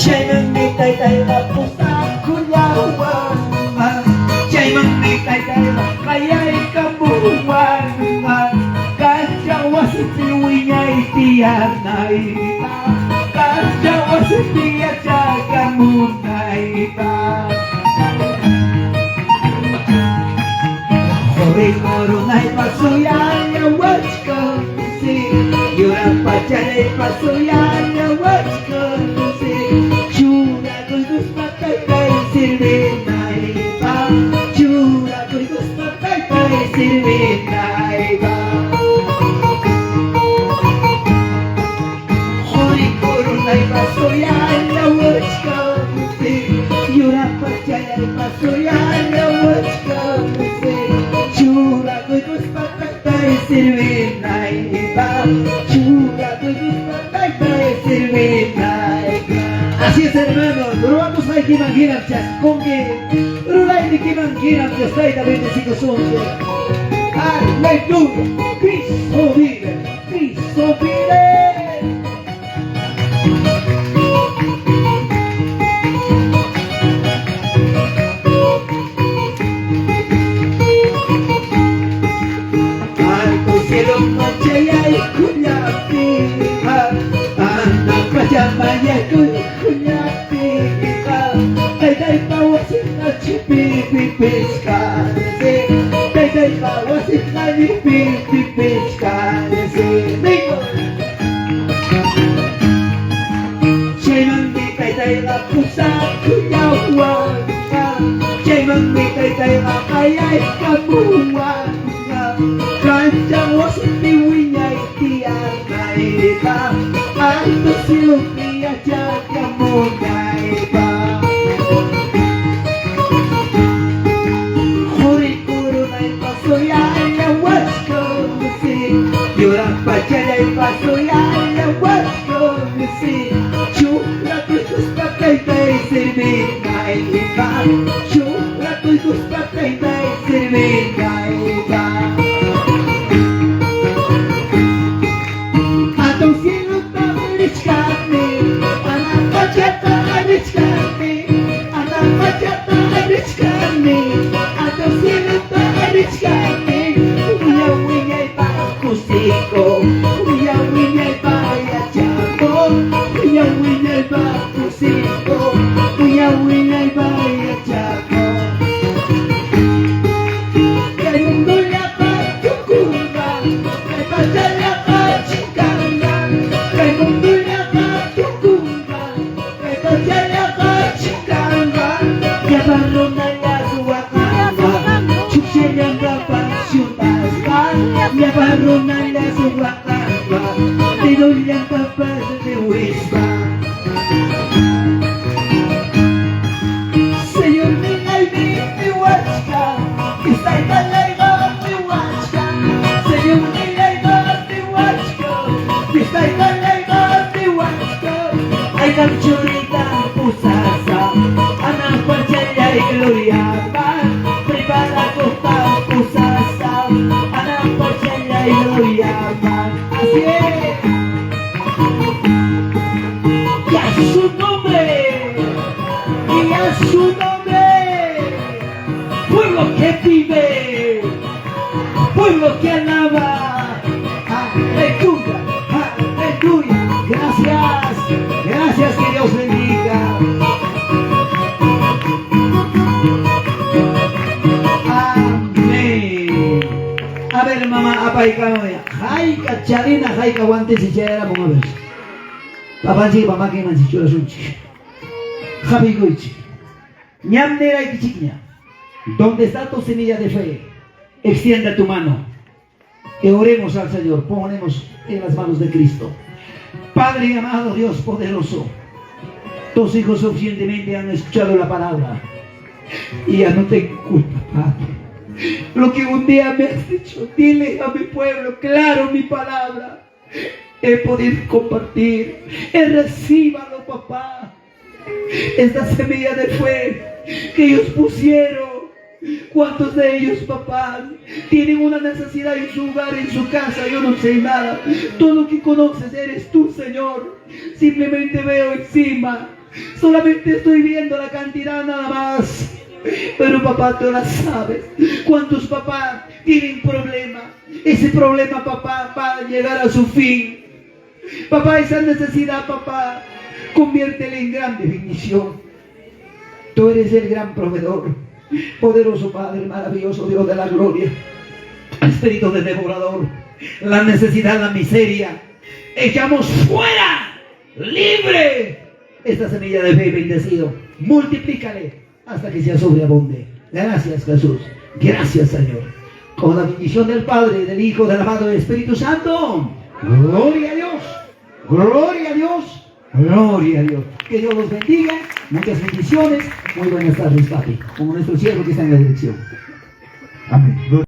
Chayman mi taytayqa pusakullawan Chayman mi taytayqa qayaykamuwan Kancha wasipi wiñay tiyanayta Kancha wasipi yachakamunayta Hoy korunay pasuyanya wachka si Yura pachalay pasuyanya wachka si Chura kuy matay silvinayta Chura kuy matay silvinayta Hoy korunay pasuyanya wachka si Yura pachalay pasuyanya wachka si Chura kuy matay silvinayta Chura kuy matay silvinayta. Así es, hermanos, robamos hay que imaginar con que Rulay de que imaginar que está ahí también de 5 Aleluya, Cristo vive, Cristo vive. Alto cielo machaya y cuyapi, anda pachamaya cuyapi, tay pawasina chipi piscase, tay pawasina chipi piscase. Chayman mi tay pusa kuyawan, chayman mi tay kayay kamuwan. Kancha wasipi wiñay tiyanayta Alto silupi yachakamunayta Hoy kurunay pasuyaya wachka si Yura pachalay pasuyaya wachka si Chura kuy patay silvinayta Chura kuy patay silvinayta Gracias, que Dios bendiga. Amén. A ver, mamá, apa ikaw Hai kacharina, hai kawante si chayara mga ver. Papanchi, pamaki man si chura sunchi. Javi goichi. Ñamnera y chiquña. Donde está tu semilla de fe, extienda tu mano. Que oremos al Señor, ponemos en las manos de Cristo. Padre amado, Dios poderoso, tus hijos suficientemente han escuchado la palabra y ya no tengo culpa, Padre. Lo que un día me has dicho, dile a mi pueblo, claro, mi palabra. He podido compartir, recíbalo, papá. Esta semilla de fe que ellos pusieron ¿Cuántos de ellos, papá, tienen una necesidad en su hogar, en su casa? Yo no sé nada. Todo lo que conoces eres tú, Señor. Simplemente veo encima. Solamente estoy viendo la cantidad nada más. Pero papá, tú la sabes. ¿Cuántos papás tienen problema? Ese problema, papá, va a llegar a su fin. Papá, esa necesidad, papá, conviértela en grande bendición. Tú eres el gran proveedor. Poderoso Padre, maravilloso Dios de la gloria. Espíritu de devorador, la necesidad, la miseria, echamos fuera, libre esta semilla de fe, bendecido. Multiplícale hasta que sea sobreabunde. Gracias, Jesús. Gracias, Señor. Con la bendición del Padre, del Hijo, del amado Espíritu Santo. Gloria a Dios. Gloria a Dios. Gloria a Dios. Que Dios los bendiga. Muchas bendiciones. Muy buenas tardes, papi. Como nuestro siervo que está en la dirección. Amén.